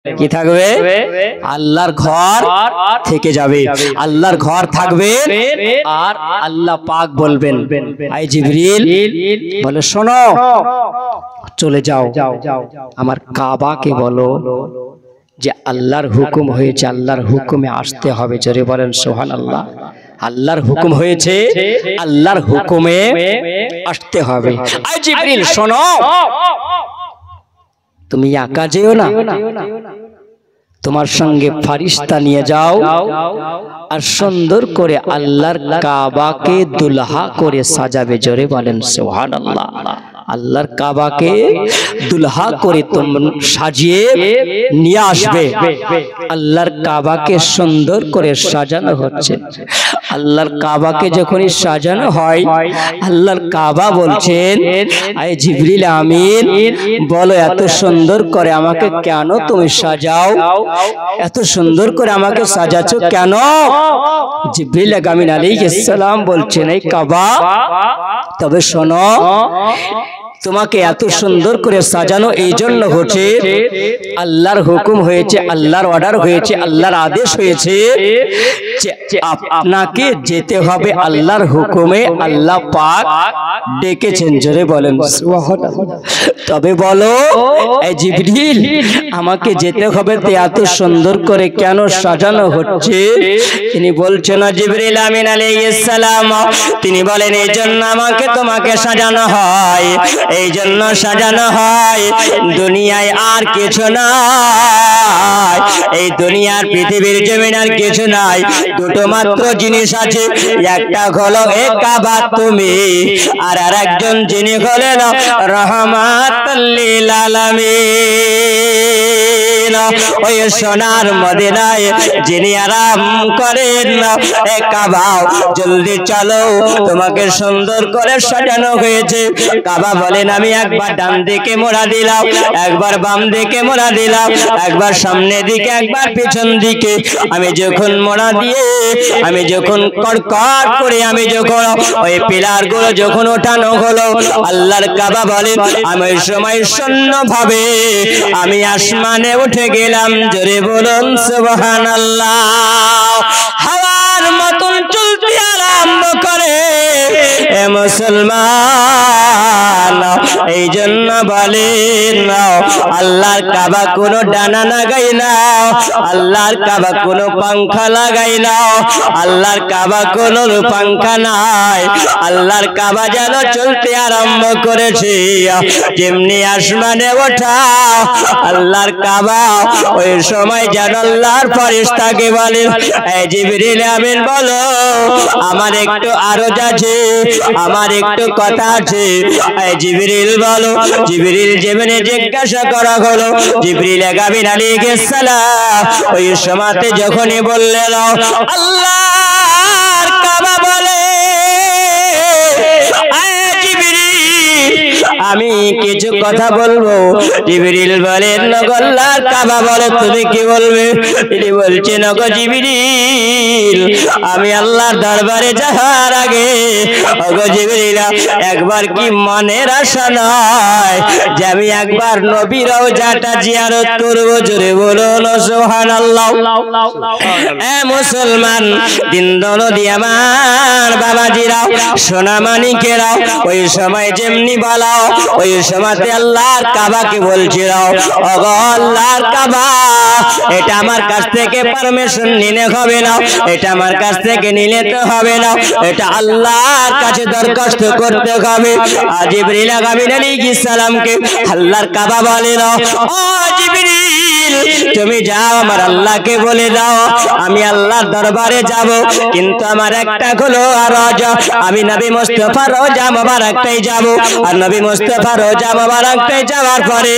কি থাকবে? আল্লাহর ঘর থেকে যাবে, আল্লাহর ঘর থাকবে। আর আল্লাহ পাক বলবেন, আই জিবরিল বলে শোনো, চলে যাও আমার কাবাকে বলো যে আল্লাহর হুকুম হয়েছে, আল্লাহর হুকুমে আসতে হবে। জোরে বলেন সুবহানাল্লাহ। আল্লাহর হুকুম হয়েছে, আল্লাহর হুকুমে আসতে হবে। আই জিবরিল শোনো, তুমি একা যেও না, তোমার সঙ্গে ফারিস্তা নিয়ে যাও, আর সুন্দর করে আল্লাহর কাবাকে দুলহা করে সাজাবে। জোরে বলেন সুবহানাল্লাহ। আল্লাহর কাবাকে দুলহা করে তোমরা সাজিয়ে নিয়ে আসবে। আল্লাহর কাবাকে সুন্দর করে সাজানো হচ্ছে। আল্লাহর কাবাকে যখনই সাজানো হয়, আল্লাহর কাবা বলছেন, আয় জিবরিল আমিন বলো, এত সুন্দর করে আমাকে কেন তুমি সাজাও? এত সুন্দর করে আমাকে সাজাচ্ছ কেন? জিবরিল আমিন আলাইহিস সালাম বলছেন, এই কাবা, তবে শোনো, তোমাকে এত সুন্দর করে সাজানো এই জন্য হচ্ছে, আল্লাহর হুকুম হয়েছে, আল্লাহর অর্ডার হয়েছে, আল্লাহর আদেশ হয়েছে যে আপনাকে যেতে হবে আল্লাহর হুকুমে। আল্লাহ পাক ডেকেছেন। জোরে বলেন সুবহানাল্লাহ। তবে বলো এই জিবরিল, আমাকে যেতে হবে, তো এত সুন্দর করে কেন সাজানো হচ্ছে? তিনি বলছেন, জিবরিল আমিন আলাইহিস সালাম, তিনি বলেন, এই জন্য আমাকে তোমাকে সাজানো হয়, এই জন্য সাজানো হয়, দুনিয়ায় আর কিছু নাই, এই দুনিয়ার পৃথিবীর জমিন আর কিছু নাই, দুটো মাত্র জিনিস আছে, একটা হলো এ কাবা তুমি, আর আরেকজন যিনি হলেন রহমাতুল লিল আলামিন। ওই সোনার মদিনায় যিনি আরাম করেন, এ কাবা জলদি চলো, তোমাকে সুন্দর করে সাজানো হয়েছে। কাবা বলেন, আমি একবার ডান দিকে মোড়া দিলাম, একবার বাম দিকে মোড়া দিলাম, একবার সামনে দিকে, একবার পিছন দিকে। আমি যখন মোড়া দিয়ে, আমি যখন কড়কড় করে, আমি যখন ওই পিলার গুলো যখন ওঠানো হলো, আল্লাহর কাবা বলেন, আমি ওই সময় শূন্য ভাবে আমি আসমানে উঠে গেলাম। জোরে বলুন সুবহানাল্লাহ। হাওয়ার মতন চলতে আরম্ভ করে এ মুসলমান। এই জন্য বলেন, আল্লাহর কাবা কোনো ডানা লাগাই না, আল্লাহর কাবা কোনো পাংখা লাগাই না, আল্লাহর কাবা কোনো পাংখা নাই। আল্লাহর কাবা যেন চলতে আরম্ভ করেছে, যেমনি আসমানে ওঠা আল্লাহর কাবা, ওই সময় যেন আল্লাহর ফেরেশতাকে বলেন, এই জিবরিল আমিন বলো, আমার একটু আরজ আছে, আমার একটু কথা আছে। এই জিবরিল বলো। জিবরিল যেমনি জিজ্ঞাসা করা হলো, জিবরিল আমিন আলাইহিস সালাম ওই সময়তে যখনই বললেন, আল্লাহর কাবা বলে, আমি কিছু কথা বলবো। জিবরিল বলেন, আল্লাহর কাবা বলে, তুমি কি বলবে? তিনি বলছেন, ওগো জিবরিল, আমি আল্লাহর দরবারে যাওয়ার আগে, ওগো জিবরিল, একবার কি মনের আশা নয় যে আমি একবার নবীর রওজাটা জিয়ারত করব? জোরে বলুন সুবহানাল্লাহ। এ মুসলমান দিন দরদি আমার বাবাজিরা, সোনামানিকেরা, ওই সময় যেমনি বলা, ওই সময়তে আল্লাহর কাবাকে বলছিল, ওগো আল্লাহর কাবা, এটা আমার কাছ থেকে পারমিশন নিলে হবে না, এটা আমার কাছ থেকে নিলে তো হবে না, এটা আল্লাহর কাছে দরখাস্ত করতে হবে। জিবরিল আমিন আলাইহিস সালামকে আল্লাহর কাবা বলে, ও জিবরিল, তুমি যাও, আমার আল্লাহকে বলে দাও, আমি আল্লাহর দরবারে যাব, কিন্তু আমার একটা হলো আরজ, আমি নবী মুস্তাফা রওজা মোবারকটাই যাব, আর নবী মুস্তাফা রওজা মোবারকটাই যাওয়ার পরে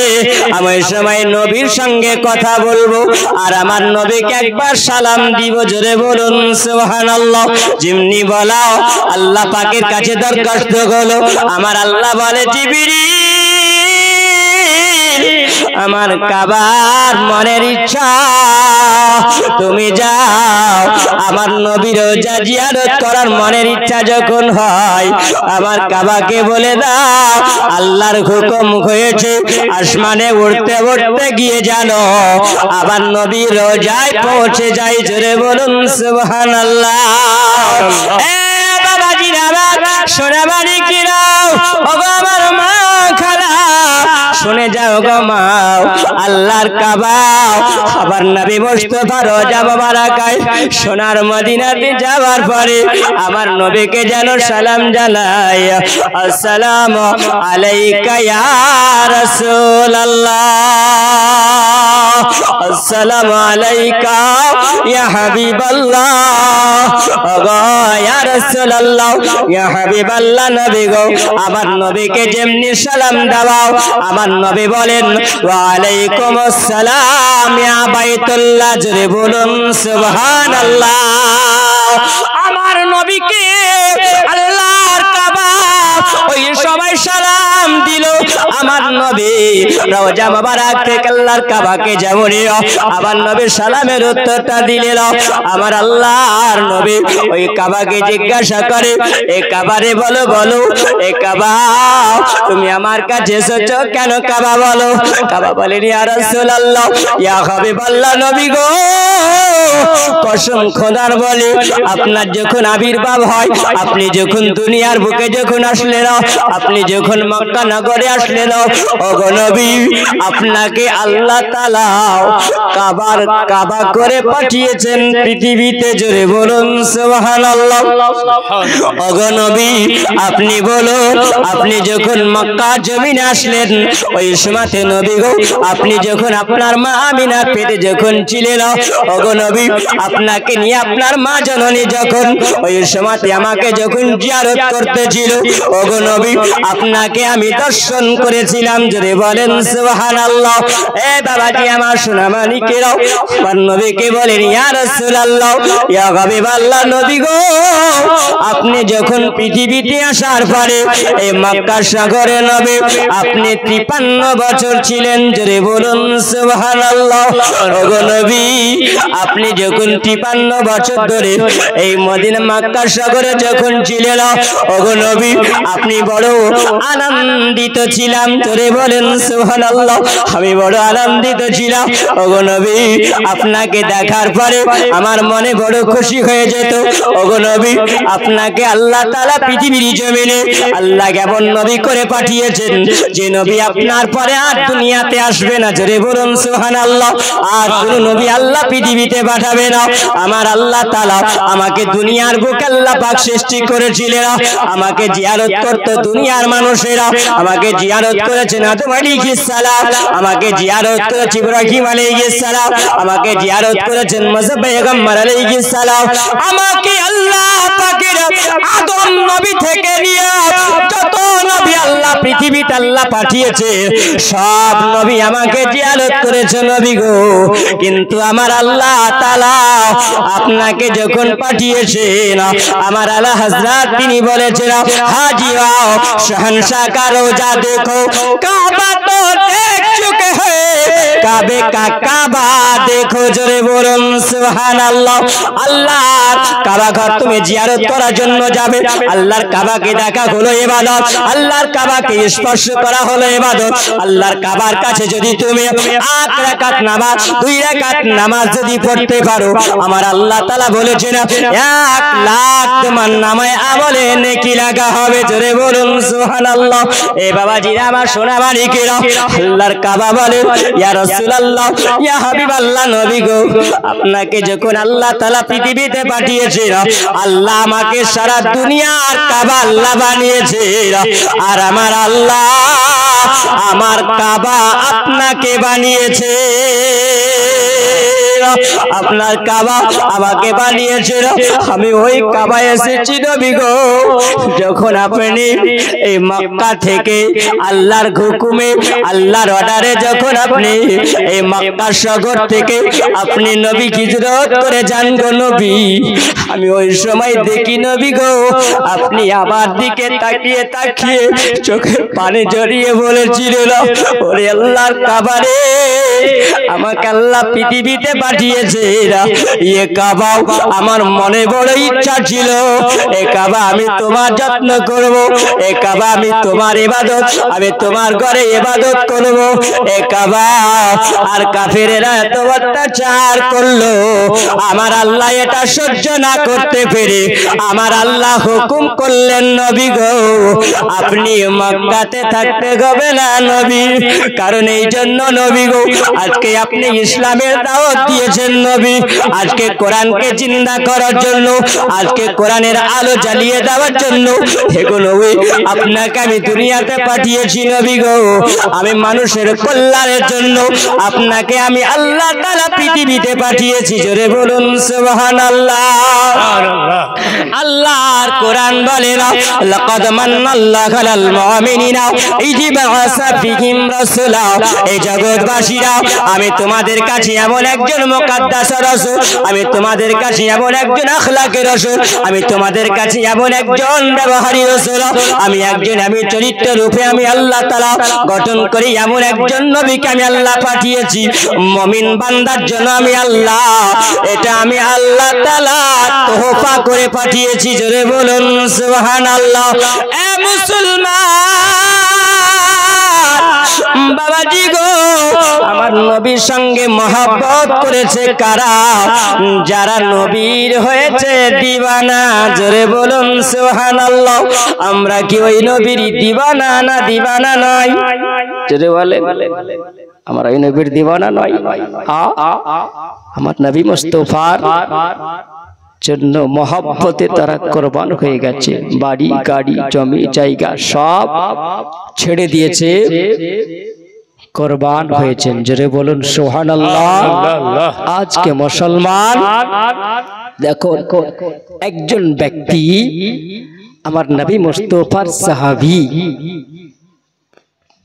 আমি ওই সময় নবীর সঙ্গে কথা বলবো, আর আমার নবীকে একবার সালাম দিব। জোরে বলুন সুবহানাল্লাহ। যেমনি বলাও আল্লাহ পাকের কাছে দরখাস্ত হলো, আমার আল্লাহ বলে, জিবরিল, আমার কাবার মনের ইচ্ছা তুমি যাও আমার নবীর রোজা জিয়ারত করার মনের ইচ্ছা যখন হয় আমার কাবাকে বলে দাও আল্লাহর হুকুম হয়েছে আসমানে উড়তে উড়তে গিয়ে জানো আবার নবীর রোজায় পৌঁছে যাই। জোরে বলুন সুবহানাল্লাহ। সোনা বাড়ি কিরাও আমার মা খালা শুনে যাও গো মা আল্লাহর কাবা আবার নবী মুস্তাফা রোজা মোবারকায় সোনার মদিনাতে যাওয়ার পরে আমার নবীকে যেন সালাম জানাই আসসালামু আলাইকা ইয়া রাসূলুল্লাহ আসসালামু আলাইকা ইয়া হাবিবাল্লাহ ইয়া রাসূলুল্লাহ ইয়া হাবিবাল্লাহ নবী গো আমার নবীকে যেমনি সালাম দাও আমার নবী বলেন ওয়া আলাইকুম আসসালাম ইয়া বাইতুল্লাহ। জোরে বলুন সুবহানাল্লাহ। আমার নবীকে আল্লাহর কাবা ওই সময় সালাম দিল আমার নবী রওজা মোবারক থেকে আল্লাহর কাবাকে যেমন আমার নবীর সালামের উত্তরটা দিলেন আমার আল্লাহর নবী ওই কাবাকে জিজ্ঞাসা করে এ কাবারে বলো বলো এ কাবা তুমি আমার কাছে এসেছো কেন? কাবা বলো। কাবা বলেন ইয়া রাসূলুল্লাহ ইয়া হাবিবাল্লাহ নবী গো কসম খোদার বলে আপনার যখন আবির্ভাব হয় আপনি যখন দুনিয়ার বুকে যখন আসলেন আপনি যখন মক্কা নগরে আসলেন ওগো নবী আপনাকে আল্লাহ তাআলা কাবা করে পাঠিয়েছেন পৃথিবীতে। জোরে বলুন সুবহানাল্লাহ। ওগো নবী আপনি বলুন আপনি যখন মক্কা জমিনে আসলেন ওই সময়তে নবী গো আপনি যখন আপনার মা আমিনার পেটে যখন ছিলেন ওগো নবী আপনাকে নিয়ে আপনার মা জননী যখন ওই সময়তে আমাকে যখন জিয়ারত করতেছিল ওগো নবী আপনাকে আমি দর্শন করেছিলাম। জোরে বলেন সুবহানাল্লাহ। এ বাবাজি আমার সোনা মানিকেরা আমার নবীকে বলেন ইয়া রাসূলুল্লাহ ইয়া হাবিবাল্লাহ নবী গো আপনি যখন পৃথিবীতে আসার পরে এই মক্কা শহরে নবী আপনি 53 বছর ছিলেন। জোরে বলুন সুবহানাল্লাহ। ওগো নবী আপনি যখন 53 বছর ধরে এই মদিনা মক্কা শহরে যখন ছিলেন ওগো নবী আপনি বড় আনন্দিত ছিলাম। জোরে বলেন সুবহানাল্লাহ। আমি বড় আনন্দিত ছিলাম ওগো নবী আপনাকে দেখার পরে আমার মনে বড় খুশি হয়ে যেত। ওগো নবী আপনাকে আল্লাহ তাআলা পৃথিবীর জমিনে আল্লাহ কেমন নবী করে পাঠিয়েছেন যে নবী আপনার পরে আর দুনিয়াতে আসবে না। জোরে বলুন সুবহানাল্লাহ। আর কোন নবী আল্লাহ পৃথিবীতে পাঠাবে না। আমার আল্লাহ তাআলা আমাকে দুনিয়ার বুকে আল্লাহ পাক সৃষ্টি করেছিলেন আমাকে জিয়ারত করত দুনিয়ার মানুষেরা আমাকে জিয়ারত করেছেন আদম আলাইহিস সালাম আমাকে জিয়ারত করেছে ইব্রাহিম আলাইহিস সালাম আমাকে জিয়ারত করেছেন মুসা পয়গম্বর আলাইহিস সালাম আমাকে আল্লাহ পাকের আদম নবী থেকে নিয়ে যত নবী আল্লাহ পৃথিবীতে আল্লাহ পাঠিয়েছে সব নবী আমাকে জিয়ারত করেছে নবী গো। কিন্তু আমার আল্লাহ তাআলা আপনাকে যখন পাঠিয়েছেন আমার আলা হযরত তিনি বলেছেন হাজি आओ शहंशाह का रोजा देखो काबा तो देख चुके हैं काबे का काबा देखो। জোরে বলুন সুবহানাল্লাহ। আল্লাহর কাবা ঘর তুমি জিয়ারত করার জন্য যাবে আল্লাহর কাবাকে দেখা হলো ইবাদত আল্লাহর কাবাকে স্পর্শ করা হলো ইবাদত। আল্লাহর কাবার কাছে যদি তুমি 8 রাকাত নামাজ 2 রাকাত নামাজ যদি পড়তে পারো আমার আল্লাহ তাআলা বলেছেন 1 লাখ তোমার নামে আমলে নেকি লাগা হবে। জোরে বলুন সুবহানাল্লাহ। এ বাবাজি আমার সোনা মানিকেরা আল্লাহর কাবা বলে ইয়া রাসূলুল্লাহ ইয়া হাবিবাল্লাহ নবী গো আপনাকে যখন আল্লাহ তাআলা পৃথিবীতে পাঠিয়েছে আল্লাহ আমাকে সারা দুনিয়ার কাবা আল্লাহ বানিয়েছে আর আমার আল্লাহ আমার কাবা আপনাকে বানিয়েছে। আপনার কাবা আমাকে বানিয়েছিল আমি ওই কাবায় এসেছি নবী গো যখন আপনি এই মক্কা থেকে আল্লাহর হুকুমে আল্লাহর অর্ডারে যখন আপনি এই মক্কা শহর থেকে আপনি নবী হিজরত করে যান গো নবী আমি ওই সময় দেখি নবী গো আপনি আমার দিকে তাকিয়ে তাকিয়ে চোখের পানি জড়িয়ে বলেছিলেন ওরে আল্লাহর কাবা রে আমাকে আল্লাহ পৃথিবীতে পাঠিয়েছে পাঠিয়েছে। এ কাবা আমার মনে বড় ইচ্ছা ছিল, এ কাবা আমি তোমার যত্ন করব, এ কাবা আমি তোমার ইবাদত, আমি তোমার ঘরে ইবাদত করব। এ কাবা আর কাফেরেরা এত অত্যাচার করলো, আমার আল্লাহ এটা সহ্য না করতে পেরে আমার আল্লাহ হুকুম করলেন, নবী গো আপনি মক্কাতে থাকতে হবে না নবী। কারণ এই জন্য নবী গো আজকে আপনি ইসলামের দাওয়াত দিয়েছেন নবী, আজকে কোরআনকে জিন্দা করার জন্য, আজকে কোরআনের আলো জ্বালিয়ে দেওয়ার জন্য এগুলো আপনাকে আমি দুনিয়াতে পাঠিয়েছি নবী গো। আমি মানুষের কল্যাণের জন্য আপনাকে আমি আল্লাহ তাআলা পৃথিবীতে পাঠিয়েছি। জোরে বলুন সুবহানাল্লাহ। আল্লাহর কোরআন বলে না, লাকাদ মান্নাল্লাহু আলাল মুমিনিনা ইয বাআসা ফীহিম রাসূলা। এই জগৎবাসীরা আমি তোমাদের কাছে এমন একজন মুকাদ্দাস রাসূল, আমি তোমাদের কাছে এমন একজন আখলাকের রাসূল, আমি তোমাদের কাছে এমন একজন ব্যবহারী রাসূল, আমি চরিত্র রূপে আমি আল্লাহ তাআলা গঠন করে এমন একজন নবীকে আমি আল্লাহ পাঠিয়েছি মুমিন বান্দার জন্য। আমি আল্লাহ, এটা আমি আল্লাহ তাআলা তোহফা করে পাঠিয়েছি। জোরে বলুন সুবহানাল্লাহ। এ মুসলমান বাবাজি গো, আমার নবীর সঙ্গে মহব্বত করেছে কারা? যারা নবীর হয়েছে দিওয়ানা। জোরে বলুন সুবহানাল্লাহ। আমরা কি ওই নবীর দিওয়ানা না দিওয়ানা নয়? জোরে বলে আমরা ওই নবীর দিওয়ানা নয়? আমার নবী মুস্তাফার জন্য মহব্বতে তারা কুরবান হয়ে গেছে, বাড়ি গাড়ি জমি জায়গা সব ছেড়ে দিয়েছে, কুরবান হয়েছেন। জোরে বলুন সুবহানাল্লাহ। আজকে মুসলমান দেখো, একজন ব্যক্তি আমার নবী মুস্তাফার সাহাবী,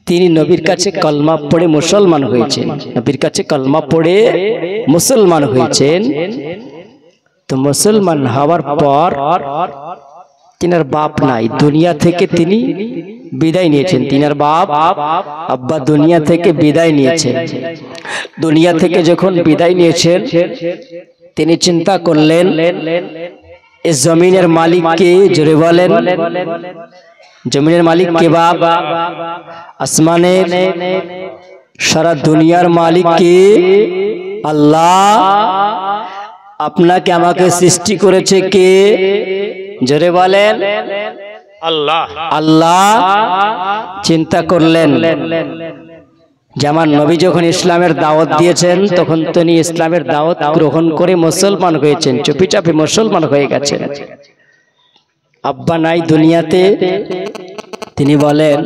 তিনি নবীর কাছে কলমা পড়ে মুসলমান হয়েছেন, নবীর কাছে কলমা পড়ে মুসলমান হয়েছেন। তো মুসলমান হওয়ার পর তিনার বাপ নাই, দুনিয়া থেকে তিনি বিদায় নিয়েছেন। তিনার বাপ আব্বা দুনিয়া থেকে বিদায় নিয়েছেন। দুনিয়া থেকে যখন বিদায় নিয়েছেন, তিনি চিন্তা করলেন এই জমিনের মালিক কে? জোরে বলেন, জমিনের মালিক কে? বাপ। আসমানের সারা দুনিয়ার মালিক কে? আল্লাহ। আপনাকে আমাকে সৃষ্টি করেছে কে? জোরে বলেন আল্লাহ। আল্লাহ। চিন্তা করলেন যে আমার নবী যখন ইসলামের দাওয়াত দিয়েছেন, তখন তিনি ইসলামের দাওয়াত গ্রহণ করে মুসলমান হয়েছেন, চুপি চাপি মুসলমান হয়ে গেছেন। আব্বা নাই দুনিয়াতে, তিনি বলেন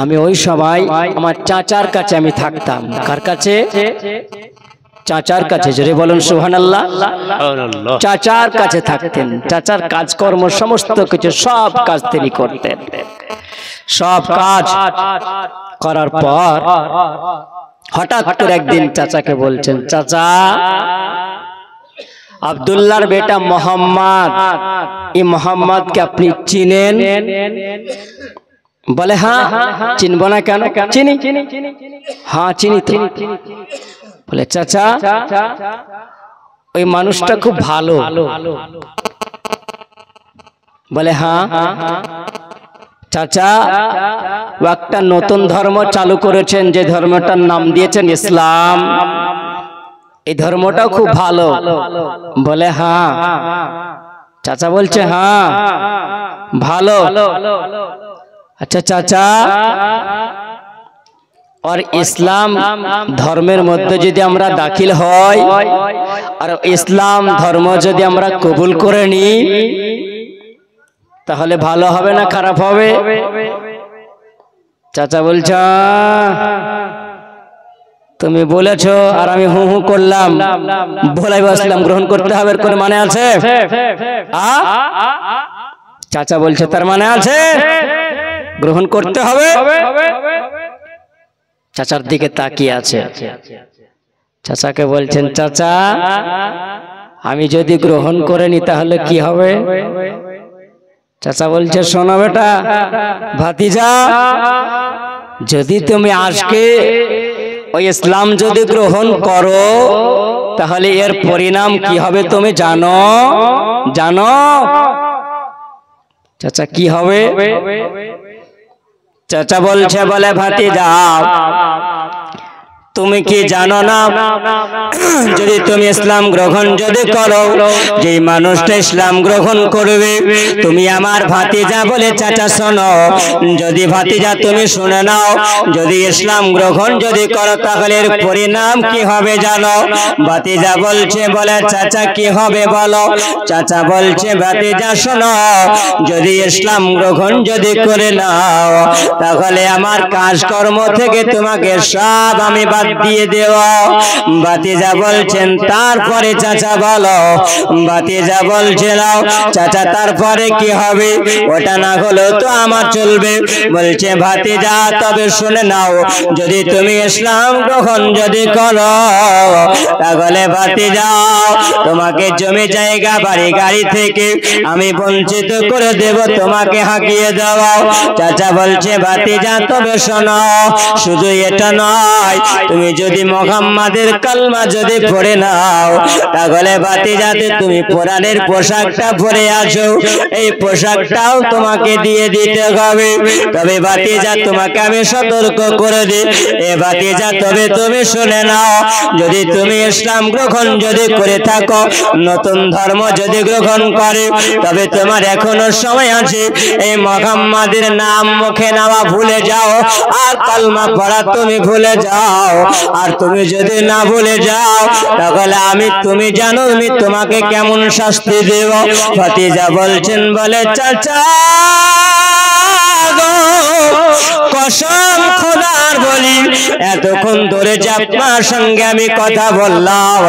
আমি ওই সময় আমার চাচার কাছে আমি থাকতাম। কার কাছে? চাচার কাছে। জোরে বলুন সুবহানাল্লাহ। চাচার কাছে থাকতেন, চাচার কাজকর্ম সমস্ত কিছু সব কাজ তিনি করতেন। সব কাজ করার পর হঠাৎ করে একদিন চাচাকে বলছেন, চাচা আব্দুল্লাহর বেটা মোহাম্মদ, এই মোহাম্মদকে আপনি চিনেন? বলে হ্যাঁ। চিনব না কেন? চিনি। হ্যাঁ চিনি তো। বলে চাচা ওই মানুষটা খুব ভালো। বলে হ্যাঁ। চাচা ও একটা নতুন ধর্ম চালু করেছেন, যে ধর্মটার নাম দিয়েছেন ইসলাম, এই ধর্মটাও খুব ভালো। বলে হ্যাঁ। চাচা বলছে হ্যাঁ ভালো। আচ্ছা চাচা, और इस्लाम धर्मेर मध्य यदि आमरा दाखिल हई और इस्लाम धर्म यदि आमरा कबुल करे नी ताहले भालो हबे ना खाराप हबे? चाचा बोलछे তুমি বলেছো আর আমি হু হু করলাম, বলাই বসলাম, গ্রহণ করতে হবে কোন মানে আছে? চাচা বলছে তার মানে আছে, গ্রহণ করতে হবে। চাচার দিকে তাকিয়ে আছে। চাচাকে বলছেন চাচা আমি যদি গ্রহণ করে নি তাহলে কি হবে? চাচা বলছে শোনো বেটা ভাতিজা, যদি তুমি আজকে ওই ইসলাম যদি গ্রহণ করো তাহলে এর পরিণাম কি হবে তুমি জানো? জানো চাচা কি হবে? চাচা বলছে বলে ভাতিজা তুমি কি জানো না যদি তুমি ইসলাম গ্রহণ যদি করো, যে মানুষটা ইসলাম গ্রহণ করবে তুমি আমার ভাতিজা বলে চাচা শোনো, যদি ভাতিজা তুমি শুনে নাও, যদি ইসলাম গ্রহণ যদি করো তাহলে এর পরিণাম কি হবে জানো? ভাতিজা বলছে বলে চাচা কি হবে বলো? চাচা বলছে ভাতিজা শোনো, যদি ইসলাম গ্রহণ যদি করে নাও তাহলে আমার কাজকর্ম থেকে তোমাকে সব আমি বাদ দিয়ে দেওয়া। ভাতিজা বলছেন তারপরে চাচা বলো। ভাতিজা বলছে নাও চাচা তারপরে কি হবে? ওটা না হলো তো আমার চলবে। বলছে ভাতিজা তবে শুনে নাও, যদি তুমি ইসলাম গ্রহণ যদি করো তাহলে ভাতিজা তোমাকে জমি জায়গা বাড়ি গাড়ি থেকে আমি বঞ্চিত করে দেব, তোমাকে হাঁকিয়ে দেওয়া। চাচা বলছে ভাতিজা তবে শোনো, শুধু এটা নয়, তুমি যদি মুহাম্মাদের কালমা যদি পড়ে নাও তাহলে ভাতিজাতে তুমি কোরআনের পোশাকটা পরে আসো, এই পোশাকটাও তোমাকে দিয়ে দিতে হবে। তবে ভাতিজা তোমাকে আমি সতর্ক করে দিই, এ ভাতিজা তবে তুমি শুনে নাও, যদি তুমি ইসলাম গ্রহণ যদি করে থাকো, নতুন ধর্ম যদি গ্রহণ করে, তবে তোমার এখনো সময় আছে। এই মুহাম্মাদের নাম মুখে নেওয়া ভুলে যাও আর কালমা পড়া তুমি ভুলে যাও। আর তুমি যদি না ভুলে যাও তাহলে আমি তুমি জানো আমি তোমাকে কেমন শাস্তি দেব। ভাতিজা বলছেন বলে চাচা কসম খোদার বলি এতক্ষণ ধরে যে আপনার সঙ্গে আমি কথা বললাম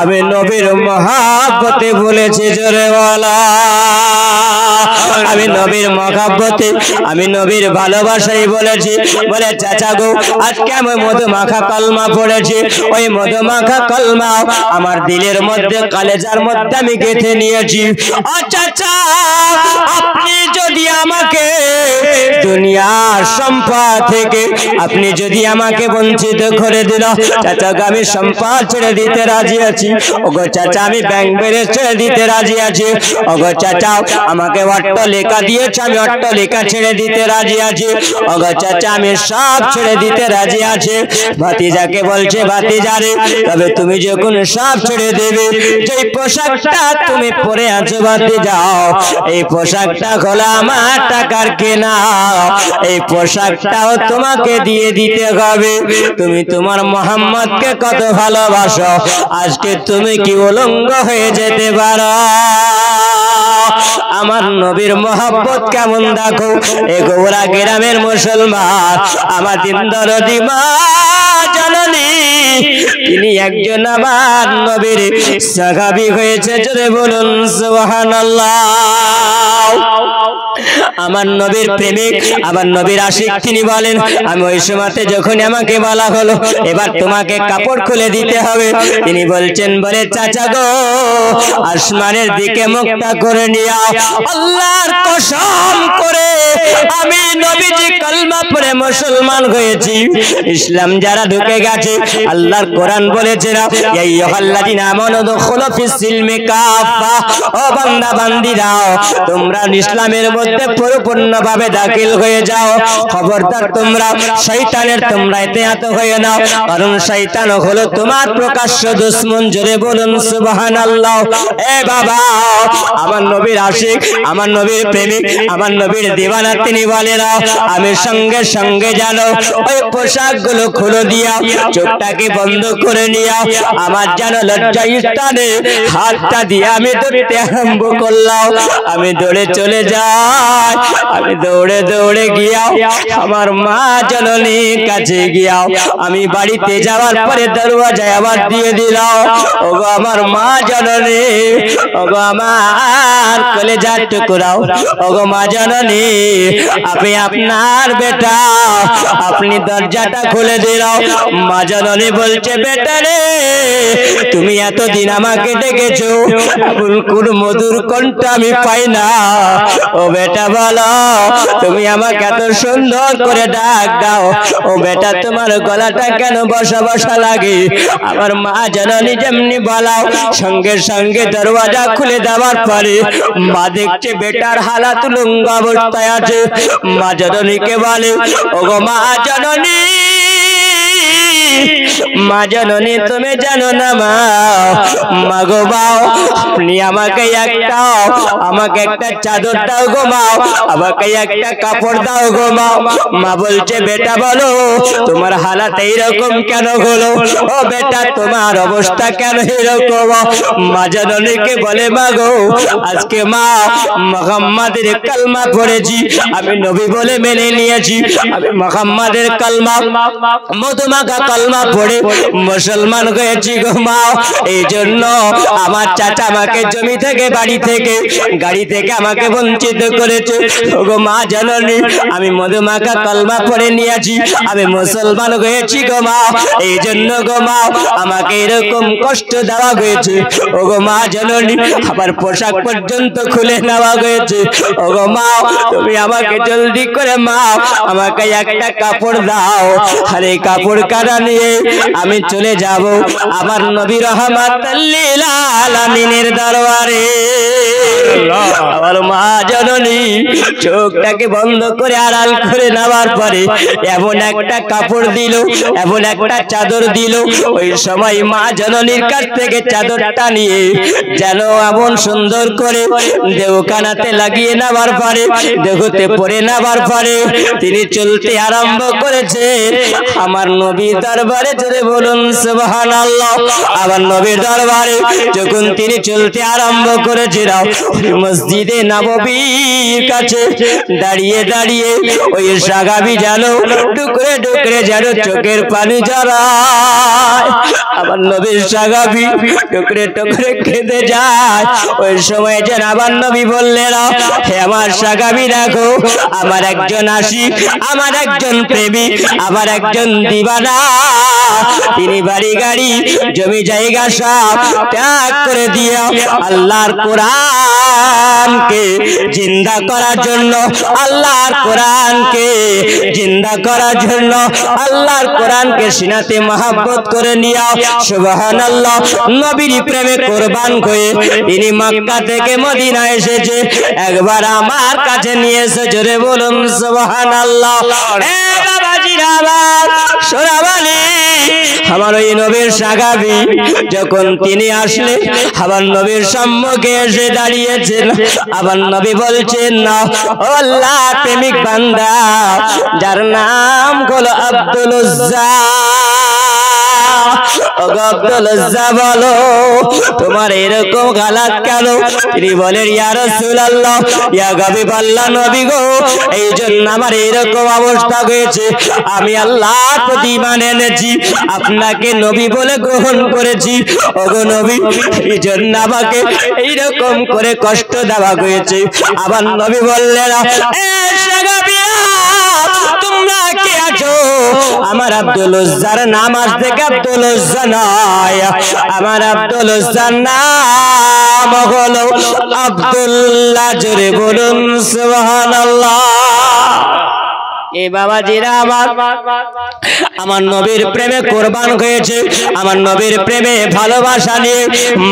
আমি নবীর মহব্বতে বলেছি, জোরে বলা আমি নবীর মহব্বতে আমি নবীর ভালোবাসাই বলেছি। বলে চাচা গো আজকে আমি মধুমাখা কলমা পড়েছি, ওই মধুমাখা কলমা আমার দিলের মধ্যে কলেজার মধ্যে আমি গেঁথে নিয়েছি। ও চাচা আপনি যদি আমাকে দুনিয়ার সম্পদ থেকে আপনি যদি আমাকে বঞ্চিত করে দিল, চাচা আমি সম্পদ ছেড়ে দিতে রাজি আছি। ওগো চাচা আমি ব্যাংক বেড়ে ছেড়ে দিতে রাজি আছি। ওগো চাচা আমাকে অট্টালিকা দিয়েছে, আমি অট্টালিকা ছেড়ে দিতে রাজি আছি। ওগো চাচা আমি সব ছেড়ে দিতে রাজি আছি। ভাতিজাকে বলছে ভাতিজা রে তবে তুমি যখন সব ছেড়ে দেবে, যে পোশাকটা তুমি পরে আছো ভাতিজা, এই পোশাকটা হলো আমার টাকার কেনা, এই পোশাকটাও তোমাকে দিয়ে দিতে হবে। তুমি তোমার মুহাম্মদকে কত ভালোবাসো, আজকে তুমি কি উলঙ্গ হয়ে যেতে পারো? আমার নবীর মহব্বত কেমন দেখো। এ গৌরা গ্রামের মুসলমান আমার দিন দরদি মা জননী, তিনি একজন আমার নবীর সাহাবী হয়েছে, জোরে বলুন সুবহানাল্লাহ। আমার নবীর প্রেমিক আমার নবীর আশিক তিনি বলেন আমি ওই সময়তে যখন আমাকে বলা হলো এবার তোমাকে কাপড় খুলে দিতে হবে, তিনি বলছেন বলে চাচা গো আসমানের দিকে মুখটা করে নিও, আল্লাহর কসম করে আমি নবীজি কালমা পড়ে মুসলমান হয়েছি। ইসলাম যারা ঢুকে গেছে আল্লাহর কোরআন বলেছে না ইয়া আইয়ুহাল্লাযিনা আমানু দুখুলু ফিস সিলমি কাফা, ও বান্দা বান্দীরা তোমরা ইসলামের মধ্যে পরিপূর্ণভাবে দাখিল হয়ে যাও। খবরদার তোমরা শয়তানের তোমরা ইতিহাত হয়ে নাও, কারণ শয়তান হলো তোমার প্রকাশ্য দুশমন, জোরে বলুন সুবহানাল্লাহ। এ বাবা আমার নবীর আশিক আমার নবীর প্রেমিক আমার নবীর দিওয়ানা তিনি বলেন আমি সঙ্গে সঙ্গে জানো ওই পোশাকগুলো খুলে দিয়া চোখটাকে বন্ধ করে নিয়া আমার জানো লজ্জা স্থানে হাতটা দিয়ে আমি ধরতে আরম্ভ করলাম। আমি দৌড়ে চলে যাই, আমি দৌড়ে দৌড়ে গিয়া আমার মা জননীর কাছে গিয়া আমি বাড়িতে যাওয়ার পরে দরওয়াজায় আবার দিয়ে দিলাম, ওগো আমার মা জননী, ওগো আমার কলেজার টুকরাও, ওগো মা জননী আপনি আপনার বেটা আপনি দরজাটা খুলে দিলাম। মা জননী বলছে বেটা রে তুমি এতদিন আমাকে ডেকেছো, কোন মধুর কণ্ঠ আমি পাই না। ও বেটা বলো, তুমি আমাকে এত সুন্দর করে ডাক দাও, ও বেটা তোমার গলাটা কেন বসা বসা লাগে? আমার মা জননী যেমনি বলাও, সঙ্গে সঙ্গে দরওয়াজা খুলে দেওয়ার পরে মা দেখছে বেটার হালাত লুঙ্গ অবস্থায় আছে। মা জননীকে বলে, ওগো মা জননী, মা জননী তুমি জানো না মা গো বাও, আপনি আমাকে একটা চাদর দাও গো মাও, আমাকে একটা কাপড় দাও গো মাও। মা বলছে, বেটা বলো তোমার হালাত এইরকম কেন হলো? ও বেটা তোমার অবস্থা কেন এরকম? মা জননীকে বলে, মা গো আজকে মা মুহাম্মাদের কালমা পড়েছি, আমি নবী বলে মেনে নিয়েছি, আমি মুহাম্মাদের কালমা মধুমাখা কালমা পড়ে মুসলমান হয়েছি গো মা। এই জন্য আমার চাচা আমাকে জমি থেকে বাড়ি থেকে গাড়ি থেকে আমাকে বঞ্চিত করেছে। গো মা জননী, আমি মধুমাখা কালমা পড়ে নিয়েছি, আমি মুসলমান হয়েছি গো মা। এই জন্য গো মা আমাকে এরকম কষ্ট দেওয়া হয়েছে। ও গো মা জননী, আমার পোশাক পর্যন্ত খুলে নেওয়া হয়েছে। ও গো মা, তুমি আমাকে জলদি করে মা আমাকে একটা কাপড় দাও, আর এই কাপড় কাটা নিয়ে আমি চলে যাব আমার নবী রাহমাতুল লিল আলামিনের দরবারে। আমার মা জননী চোখটাকে বন্ধ করে আড়াল করে নেওয়ার পরে এমন একটা কাপড় দিল, এমন একটা চাদর দিল। ওই সময় মা জননীর কাছ থেকে চাদরটা নিয়ে যেন এমন সুন্দর করে দেহখানাতে লাগিয়ে নেওয়ার পরে, দেহতে পরে নেওয়ার পরে তিনি চলতে আরম্ভ করেছে আমার নবীর দরবারে। জোরে বলুন সুবহানাল্লাহ। আমার নবীর দরবারে যখন তিনি চলতে আরম্ভ করেছিল, মসজিদে নববীর কাছে দাঁড়িয়ে দাঁড়িয়ে ওই সাহাবী যেন টুকরে টুকরে যেন চোখের পানি ঝরায়। আমার নবীর সাহাবী টুকরে টুকরে কেঁদে যায়। ওই সময় যেন আমার নবী বললেন, হে আমার সাহাবী দেখো, আমার একজন আশিক, আমার একজন প্রেমিক, আমার একজন দিওয়ানা, তিনি বাড়ি গাড়ি জমি জায়গা সব ত্যাগ করে দিয়ে আল্লাহর কোরআনকে জিন্দা করার জন্য, আল্লাহর কোরআনকে জিন্দা করার জন্য, আল্লাহর কোরআনকে সিনাতে মহব্বত করে নিয়া সুবহানাল্লাহ নবীর প্রেমে কুরবান হয়ে তিনি মক্কা থেকে মদিনা এসেছে। একবার আমার কাছে নিয়ে এসে জোরে বলুন সুবহানাল্লাহ। এ বাবাজিরা আমার সোনাবালি, আমার ওই নবীর সাহাবী যখন তিনি আসলে আমার নবীর সম্মুখে এসে দাঁড়িয়েছেন, আমার নবী বলছেন, না আল্লাহ প্রেমিক বান্দা যার নাম হলো আব্দুল উজ্জা, আব্দুল উজ্জা বলো তোমার এরকম হালাত কেন? তিনি বলেন, ইয়া রাসূলুল্লাহ, ইয়া হাবিবাল্লাহ নবী গো, এই জন্য আমার এরকম অবস্থা হয়েছে। আমি আল্লাহর প্রতি ঈমান এনেছি, আপনাকে নবী বলে গ্রহণ করেছি। ওগো নবী, এই জন্য আমাকে এইরকম করে কষ্ট দেওয়া হয়েছে। আবার নবী বললেন, এ সাহাবীরা তোমরা কে আছো? আমার আব্দুল উজ্জার নাম আজ থেকে আব্দুল উজ্জা নয়, আমার আব্দুল উজ্জার নাম হলো আব্দুল্লাহ। জোরে বলুন সুবহানাল্লাহ। এ বাবাজিরা আমার নবীর প্রেমে কুরবান হয়েছে, আমার নবীর প্রেমে ভালোবাসা নিয়ে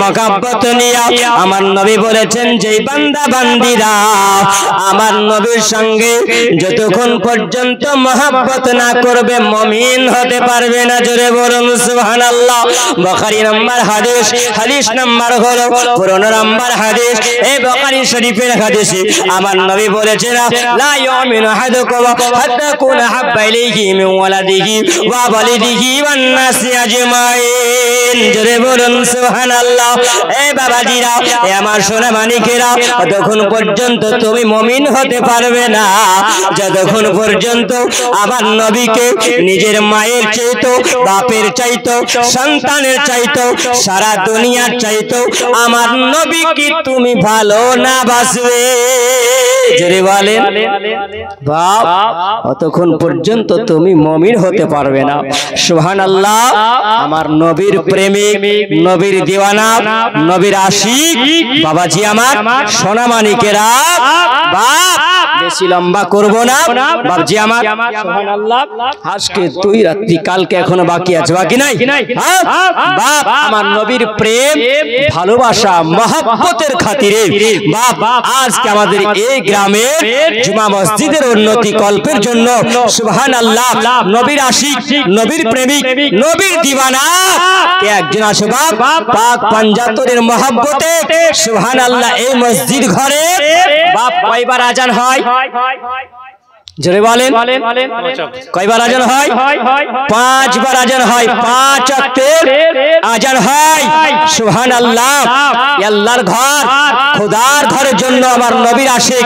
মহব্বত নিয়ে আমার নবী বলেছেন, যে বান্দা বান্দিরা আমার নবীর সঙ্গে যতক্ষণ পর্যন্ত মহব্বত না করবে মুমিন হতে পারবে না। জোরে বলুন সুবহানাল্লাহ। বুখারী নাম্বার হাদিস, হাদিস নাম্বার হলো 15 নাম্বার হাদিস। এই বুখারী শরীফের হাদিসে আমার নবী বলেছেন, লা ইউমিনু আহাদুকুম হাত্তা কুনা হাব্বা ইলাইহি মিন ওয়ালাদিহি ওয়া ওয়ালিদিহি ওয়ান নাসি আজমাইন। জোরে বলুন সুবহানাল্লাহ। এই বাবাজিরা, এ আমার সোনা মানিকেরা, ততক্ষণ পর্যন্ত তুমি মুমিন হতে পারবে না যতক্ষণ পর্যন্ত আমার নবীকে নিজের মায়ের চাইতো, বাপের চাইতো, সন্তানের চাইতো, সারা দুনিয়ার চাইতো আমার নবীকে তুমি ভালো না বাসবে। জোরে বলেন বাপ অতক্ষণ পর্যন্ত তুমি মুমিন হতে পারবে না। সুবহানাল্লাহ। আমার নবীর প্রেমিক, নবীর দিওয়ানা, নবীর আশিক বাবাজি আমার সোনামানিকেরা, বাপ বেশি লম্বা করব না বাবজি আমার। সুবহানাল্লাহ। আজকে দুই রাত্রি, কালকে এখনো বাকি আছে, বাকি নাই? বাপ আমার নবীর প্রেম ভালোবাসা মহব্বতের খাতিরে বাপ আজকে আমাদের এই গ্রামে জুমা মসজিদের উন্নতি কল্পের জন্য সুবহানাল্লাহ নবীর আশিক, নবীর প্রেমিক, নবীর দিওয়ানা কে একজন আসে বাপ পাক পাঞ্জাতনের মহব্বতে সুবহানাল্লাহ এই মসজিদ ঘরে বাপ কয়বার আজান হয়? জোরে বলেন, কয়বার আজান হয়? 5 বার আজান হয়, 5 ওয়াক্তের আজান হয়। সুবহানাল্লাহ। আল্লাহর ঘর, খোদার ঘরের জন্য আমার নবীর আশিক,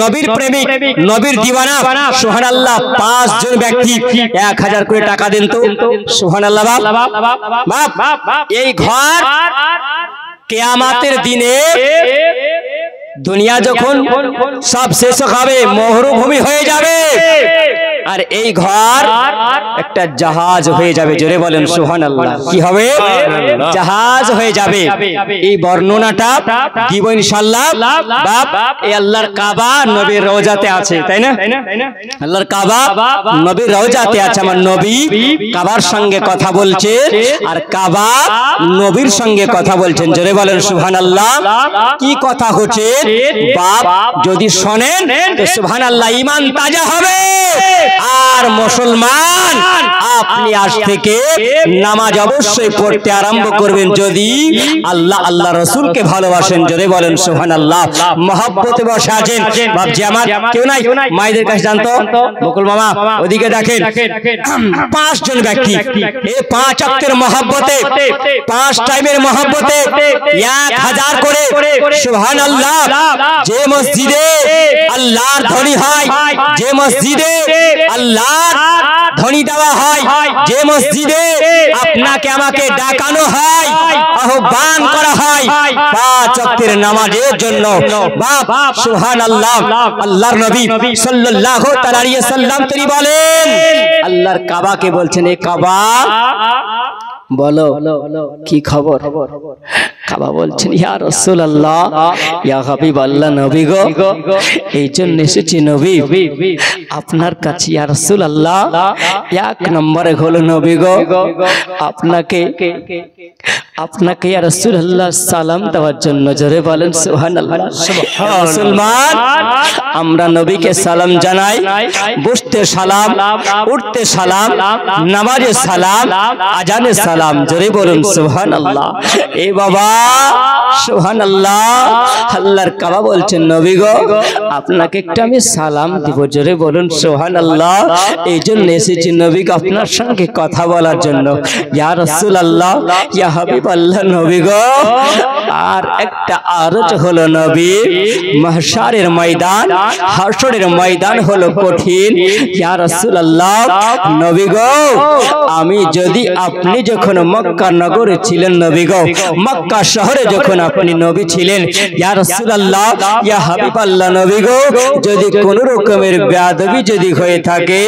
নবীর প্রেমিক, নবীর দিওয়ানা সুবহানাল্লাহ 5 জন ব্যক্তি 1000 করে টাকা দেন তো। সুবহানাল্লাহ। বাপ এই ঘর কিয়ামতের দিনে দুনিয়া যখন সব শেষ হবে, মরুভূমি হয়ে যাবে, আর এই ঘর একটা জাহাজ হয়ে যাবে। জোরে বলেন সুবহানাল্লাহ। কি হবে? জাহাজ হয়ে যাবে। এই বর্ণনাটা দিব ইনশাআল্লাহ। বাপ এই আল্লাহর কাবা নবীর রওজাতে আছে, তাই না? আল্লাহর কাবা নবীর রওজাতে আছে। আমার নবী কাবার সঙ্গে কথা বলছে, আর কাবা নবীর সঙ্গে কথা বলছেন। জোরে বলেন সুবহানাল্লাহ। কি কথা হচ্ছে বাপ যদি শোনেন তো সুবহানাল্লাহ ঈমান তাজা হবে। আর মুসলমান আপনি আজ থেকে নামাজ অবশ্যই পড়তে আরম্ভ করবেন যদি আল্লাহ আল্লাহ রাসূলকে ভালোবাসেন। জোরে বলেন সুবহানাল্লাহ। মহব্বতে বসে আছেন বাপজি আমার, কেউ নাই? মায়েদের কাছে জানতো বকুল মামা, ওদিকে দেখেন 5 জন ব্যক্তি এই 5 ওয়াক্তের মহব্বতে, 5 টাইমের মহব্বতে 1000 করে সুবহানাল্লাহ। যে মসজিদে আল্লাহর ধ্বনি হয়, যে মসজিদে আল্লাহর ধ্বনি দেওয়া হয়, যে মসজিদে আপনাকে আমাকে ডাকানো হয়, আহ্বান করা হয় 5 ওয়াক্তের নামাজের জন্য বাপ সুবহানাল্লাহ। আল্লাহর নবী সাল্লাল্লাহু তাআলা আলাইহি ওয়াসাল্লাম তিনি বলেন, আল্লাহর কাবাকে বলছেন, এ কাবা বলো কি খবর? কাবা বলছেন, ইয়া রাসূলুল্লাহ, ইয়া হাবিবাল্লাহ, নবী গো এই জন্য এসেছি নবী আপনার কাছে। ইয়া রাসূলুল্লাহ, 1 নম্বরে হলো নবী গো আপনাকে ইয়া রাসূলুল্লাহ সালাম দেওয়ার জন্য। জোরে বলেন সুবহানাল্লাহ। মুসলমান আমরা নবীকে সালাম জানাই, বসতে সালাম, উঠতে সালাম, নামাজে সালাম, আজানে সালাম। জোরে বলুন সুবহানাল্লাহ। এ বাবা সুবহানাল্লাহ। আল্লাহর কাবা বলছেন, নবী গো আপনাকে একটা আমি সালাম দিব। জোরে বলুন সুবহানাল্লাহ। এই জন্য এসেছি নবী গো আপনার সঙ্গে কথা বলার জন্য। ইয়া রাসূলুল্লাহ, ইয়া হাবিবাল্লাহ, নবী গো আর একটা আরজ হলো নবী, মাহশারের ময়দান, হাশরের ময়দান হলো কঠিন। ইয়া রাসূলুল্লাহ, নবী গো আমি যদি আপনি যখন মক্কা নগরে ছিলেন নবী গো, মক্কা শহরে যখন আপনি নবী ছিলেন, ইয়া রাসূলুল্লাহ, ইয়া হাবিবাল্লাহ, নবী গো যদি কোন রকমের বেয়াদবি যদি হয়ে থাকে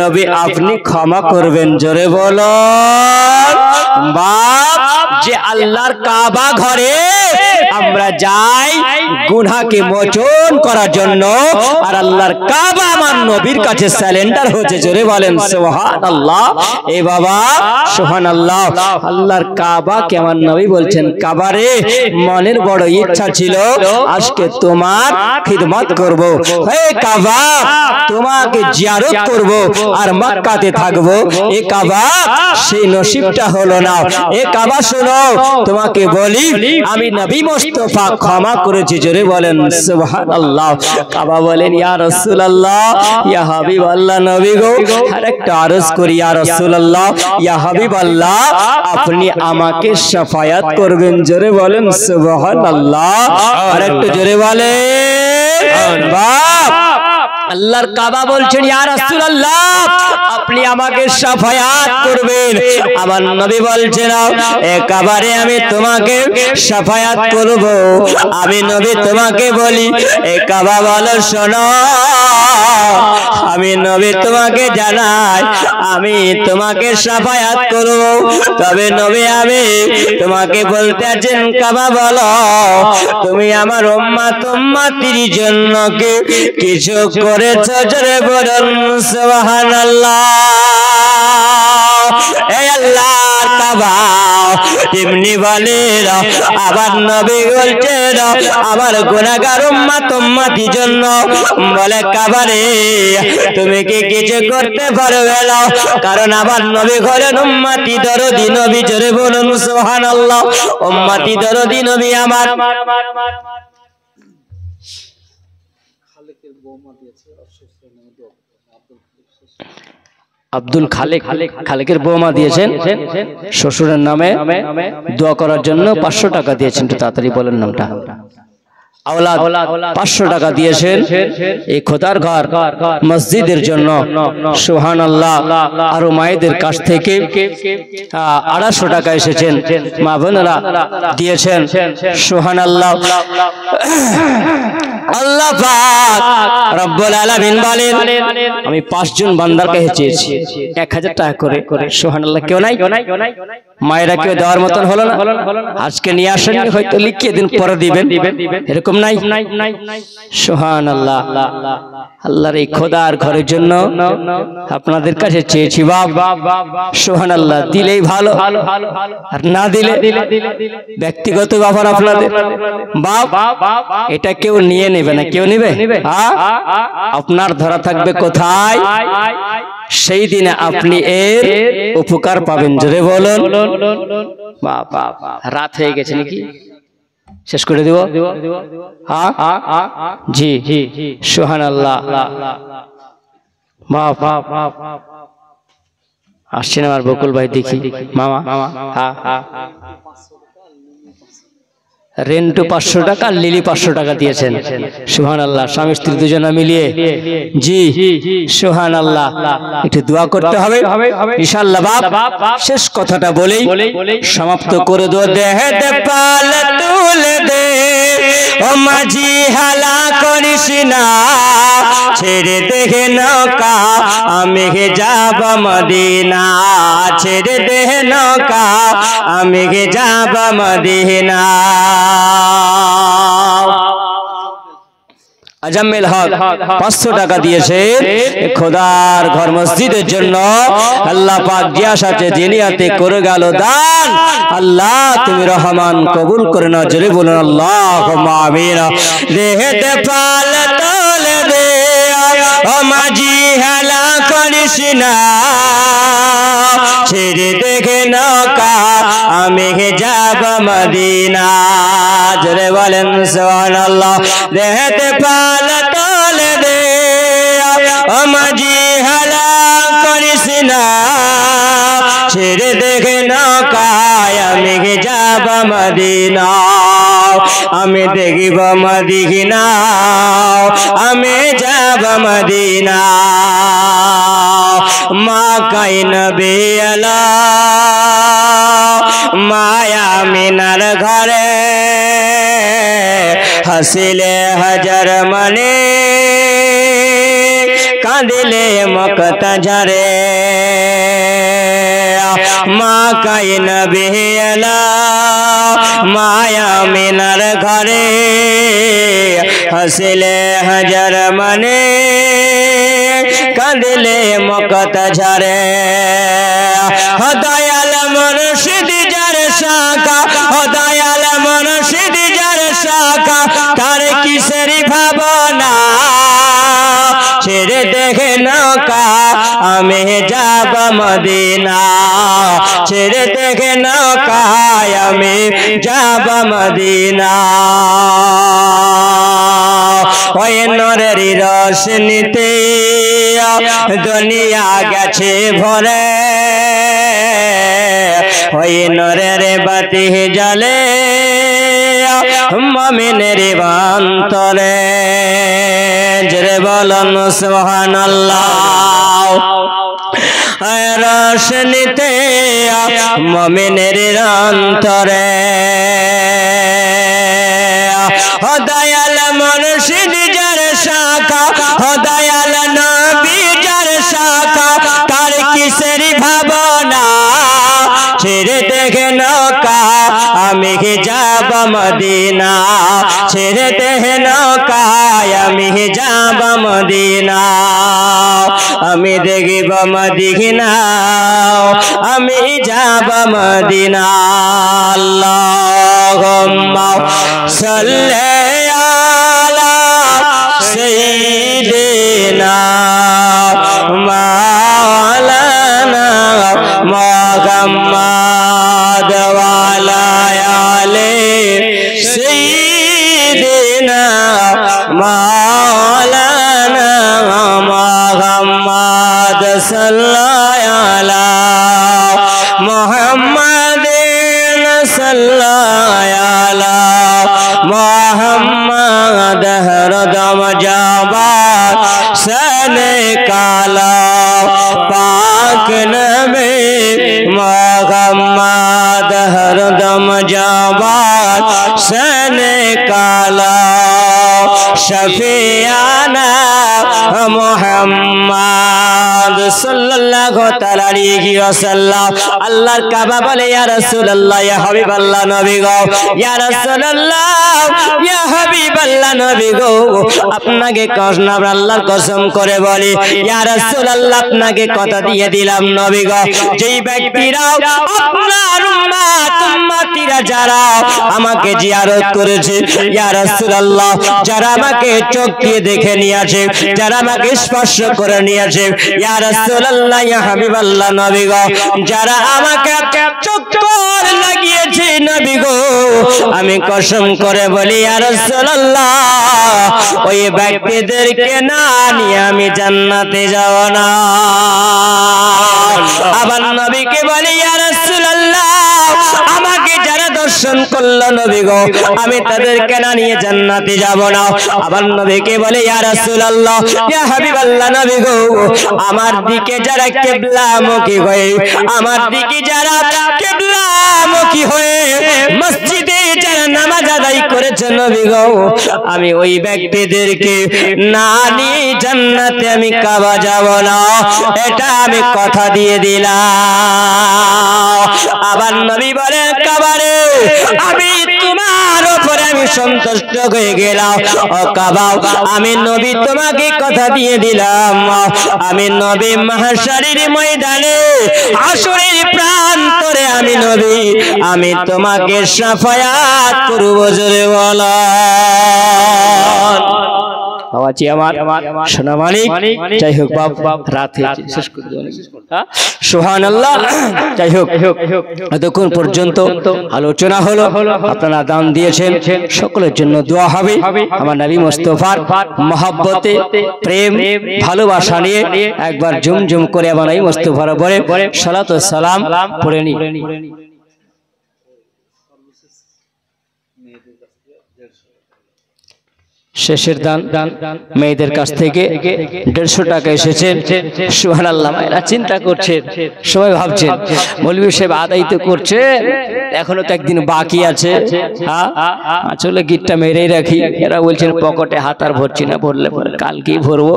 নবী আপনি ক্ষমা করবেন। জোরে বলো বাপ। যে আল্লাহর কাবা ঘরে আমরা যাই গুনাহকে মোচন করার জন্য, আর আল্লাহর কাবা আমার নবীর কাছে সারেন্ডার হয়েছে। জোরে বলেন সুবহানাল্লাহ। এ বাবা সুবহানাল্লাহ। আল্লাহর কাবা কে আমার নবী বলছেন, কাবারে মনের বড় ইচ্ছা ছিল আজকে তোমার খিদমত করব, হে কাবা তোমাকে জিয়ারত করব আর মক্কাতে থাকব। এ কাবা সেই নসিবটা হলো না। এ কাবা শোনো তোমাকে বলি আমি নবী মুস্তাফা ক্ষমা করেছি। জোরে বলেন সুবহানাল্লাহ। কাবা বলেন, ইয়া রাসূলুল্লাহ, ইয়া হাবিবাল্লাহ, নবী গো আরেকটা আরজ করি, ইয়া রাসূলুল্লাহ, ইয়া হাবিবাল্লাহ আপনি আমাকে শাফায়াত করবেন। জোরে বলেন সুবহানাল্লাহ। আরেকটু জোরে বলেন বাপ। আল্লাহর কাবা বলছেন ইয়া রাসূলুল্লাহ আপনি আমাকে শাফায়াত করবেন। আমার নবী বলছেন এ কাবারে আমি তোমাকে শাফায়াত করব। আমি নবী তোমাকে বলি এ কাবা বলো শোনো, আমি নবী তোমাকে জানাই আমি তোমাকে শাফায়াত করব। তবে নবী আমি তোমাকে বলতে আছেন কাবা বলো তুমি আমার উম্মতির জন্য কিছু করেছ? জোরে বলুন সুবহানাল্লাহ। এই আল্লাহর কাবা তেমনি বলে আবার নবী বলছেন আমার গুনাহগার উম্মতির জন্য বলে কাবারে তুমি কি কিছু করতে পারবে না? কারণ আবার নবী হলেন উম্মতি দরদি নবী। জোরে বলুন সুবহানাল্লাহ। উম্মতি দরদি নবী আমার। আব্দুল খালেক, খালেকের বৌমা দিয়েছেন শ্বশুরের নামে দোয়া করার জন্য 500 টাকা দিয়েছেন। একটু তাড়াতাড়ি বলেন নামটা। আওলাদ 500 টাকা দিয়েছেন এই খোদার ঘর মসজিদের জন্য। সুবহানাল্লাহ। আর মায়েদের কাছ থেকে 250 টাকা এসেছেন, মা বোনেরা দিয়েছেন। সুবহানাল্লাহ। আল্লাহ পাক রব্বুল আলামিন বলেন আমি 5 জন বান্দার কাছে চেয়েছি 1000 টাকা করে। সুবহানাল্লাহ। কেউ নাই? মায়েরা কেউ দেওয়ার মতন হলো না? আজকে নিয়ে আসেননি, হয়তো লিখিয়ে দিন পরে দিবেন, এরকম নাই? সুবহানাল্লাহ। আল্লাহর এই খোদার ঘরের জন্য আপনাদের কাছে চেয়েছি বাপ। সুবহানাল্লাহ। দিলেই ভালো, আর না দিলে ব্যক্তিগত ব্যাপার আপনাদের বাপ। এটা কেউ নিয়ে নেবে না। কেউ নেবে? আপনার ধরা থাকবে কোথায়? সেই দিনে আপনি এর উপকার পাবেন। জোরে বলুন। রাত হয়ে গেছে নাকি? শেষ করে দিব? জি। সুবহানাল্লাহ। আসছেন আমার বকুল ভাই, দেখি মামা। রেন্টু 500 টাকা আর লিলি 500 টাকা দিয়েছেন। সুবহানাল্লাহ। স্বামী স্ত্রী দুজনে মিলিয়ে। জি। সুবহানাল্লাহ। একটু দোয়া করতে হবে ইনশাআল্লাহ বাপ। শেষ কথাটা বলেই সমাপ্ত করে দো। দেহে দে পাল তুলে দে ও মাঝি হালা করিস না, ছেড়ে দেখে নৌকা আমি যাব মদিনা, ছেড়ে দেখে নৌকা আমি যাব মদিনা। আজাম্মেল হক 500 টাকা দিয়েছে খোদার ঘর মসজিদের জন্য। আল্লাহ পাক জিয়াস আছে জিনিয়াতে করে গেল দান। আল্লাহ তুমি রহমান কবুল করে নাও। জোরে বলুন আল্লাহুম্মা আমিন। দেহেতে পাল তোলে দে ও মাঝি হেলা করিস না, ছেড়ে দেখে নৌকা আমি যাব মদিনা। জোরে বলেন সুবহানাল্লাহ। দেহেতে পাল তোলে দে ও মাঝি হেলা করিস না, ছেড়ে দেখে নৌকা আমি যাব মদিনা। আমি দেখিব মদিনা, আমি যাব মদিনা। মা কাই নবী আলা মায়া মিনার ঘরে হাসিলে হাজার মানে কাঁদিলে মকতা ঝরে। মা কাই নবী আলা মায়া মিনার ঘরে হাসিলে হাজার মানে কাঁদিলে মকতা ঝরে। দয়াল মুর্শিদ যার শাখা, দয়াল মুর্শিদ যার শাখা, তার কিসের ভাবনা, ছেড়ে দেখে নৌকা আমি যাব মদিনা, ছেড়ে দেখে নৌকা আমি যাব মদিনা। ওই নূরের রোশনীতে দুনিয়া গেছে ভরে, ওই নূরের বাতি জ্বলে মুমিনের অন্তরে। জোরে বলুন সুবহানাল্লাহ। রোশনীতে মুমিনের অন্তরে দয়াল মুর্শিদ যার শাখা, দয়াল নবী যার শাখা, তার কিসের ভাবনা ছেড়ে দেখে নৌকা আমি যাব মদিনা, ছেড়ে দেখে নৌকা আমি যাব মদিনা, আমি দেখিব মদিনা, আমি যাব মদিনা। আল্লাহুম্মা সাল্লি আলা সাইয়্যিদিনা মাওলানা মুহাম্মদ ওয়া আলা আলি সাইয়্যিদিনা মাওলানা মুহাম্মদ সাল্লাল্লাহু আলা মুহাম্মাদিন সাল্লাল্লাহু আলা মুহাম্মদ হরদম জাবাত সনে কালা পাক নবী মুহাম্মদ হরদম জাবাত সনে কালা শফিয়ানা মুহাম্মদ সাল্লাল্লাহু তাআলা আলাইহি ওয়াসাল্লাম। আল্লাহর কাবা বলে ইয়া রাসূলুল্লাহ ইয়া হাবিবাল্লাহ নবী গো, ইয়া রাসূলুল্লাহ ইয়া হাবিবাল্লাহ নবী গো, আপনাকে কসম আল্লাহর কসম করে বলি ইয়া রাসূলুল্লাহ আপনাকে কথা দিয়ে দিলাম নবী গো, যেই ব্যক্তিরা আপনার উম্মতিরা যারা আমাকে জিয়ারত করেছে ইয়া রাসূলুল্লাহ, যারা আমাকে চোখ দিয়ে দেখে নিয়েছে, যারা আমাকে স্পর্শ করে নিয়েছে ইয়া রাসূলুল্লাহ ইয়া হাবিবাল্লাহ নবী গো, যারা আমাকে চক্কর লাগিয়েছে নবী গো, আমি কসম করে বলি ইয়া রাসূলুল্লাহ ওই ব্যক্তিদেরকে না নিয়ে আমি জান্নাতে যাব না। আবার নবীকে বলি ইয়া রাসূলুল্লাহ আমাকে যারা দর্শন করলো নবী গো, আমি তাদেরকে না নিয়ে জান্নাতে যাব না। আবার নবীকে বলে ইয়া রাসূলুল্লাহ ইয়া হাবিবাল্লাহ নবী গো, আমার দিকে যারা কিবলামুখী হয়ে, আমার দিকে যারা কিবলামুখী হয়ে মসজিদে যারা নামাজ আদায় করেছে নবী গো, আমি ওই ব্যক্তিদেরকে না নিয়ে জান্নাতে আমি কাবা যাব না, এটা আমি কথা দিয়ে দিলাম। আবার নবী বলে কাবারে আমি তোমার উপরে আমি সন্তুষ্ট হয়ে গেলাম, ও কাবা আমি নবী তোমাকে কথা দিয়ে দিলাম, আমি নবী মাহশরের ময়দানে হাসরের প্রান্তরে আমি নবী আমি তোমাকে শাফায়াত করব। জোরে বলো বাবাজি আমার সোনা মালিক, যাই হোক বাপ রাত শেষ করে দেব সুবহানাল্লাহ। যাই হোক এতক্ষণ পর্যন্ত আলোচনা হলো, আপনারা দান দিয়েছেন, সকলের জন্য দোয়া হবে। আমার নবী মুস্তাফার মহব্বতে প্রেম ভালোবাসা নিয়ে একবার ঝুমঝুম করে আমার নবী মুস্তাফার উপরে সালাত ও সালাম পড়ে নি। শেষের দান মেয়েদের কাছ থেকে 150 টাকা এসেছে। সুবহানাল্লাহ। এরা চিন্তা করছে, সবাই ভাবছেন মৌলভী সাহেব আদায় তো করছে, এখনো তো একদিন বাকি আছে, আসলে গিটটা মেরেই রাখি। এরা বলছেন পকেটে হাত আর ভরছি না, ভরলে পরে কালকেই ভরবো,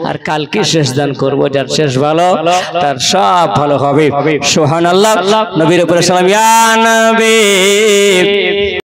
আর কালকে শেষ দান করবো। যার শেষ ভালো তার সব ভালো হবে। সুবহানাল্লাহ। নবীর উপরে সালাম। ইয়া নবী